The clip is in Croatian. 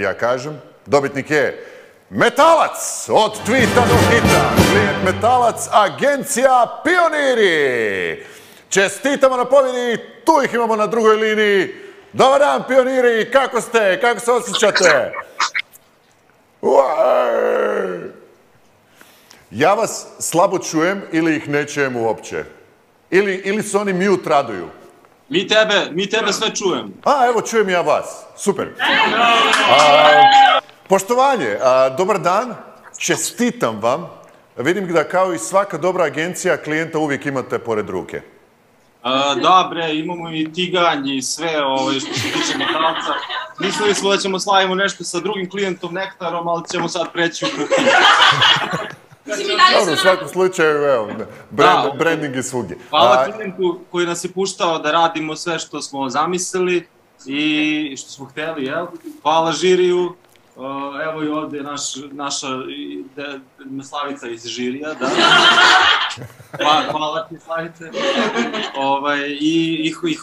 Ja kažem, dobitnik je Metalac od tweeta do hita. Klijent Metalac, agencija Pioniri. Čestitamo na pobjedi, tu ih imamo na drugoj liniji. Dobar dan, Pioniri, kako ste? Kako se osjećate? Ja vas slabo čujem ili ih ne čujem uopće? Ili se oni mute raduju? Mi tebe sve čujem. Evo čujem ja vas. Super. Poštovanje, dobar dan. Čestitam vam. Vidim da kao i svaka dobra agencija klijenta uvijek imate pored ruke. Dobre, imamo i tiganj i sve što se tiče Metalca. Mislili smo da ćemo slavimo nešto sa drugim klijentom Nektarom, ali ćemo sad preći u kuhinju. Dobro, u svakom slučaju, evo, branding je svugdje. Hvala klijentu koji nas je puštao da radimo sve što smo zamislili i što smo hteli, jel? Hvala žiriju, evo i ovdje naša Slavica iz žirija, da. Hvala ti, Slavice. I hvala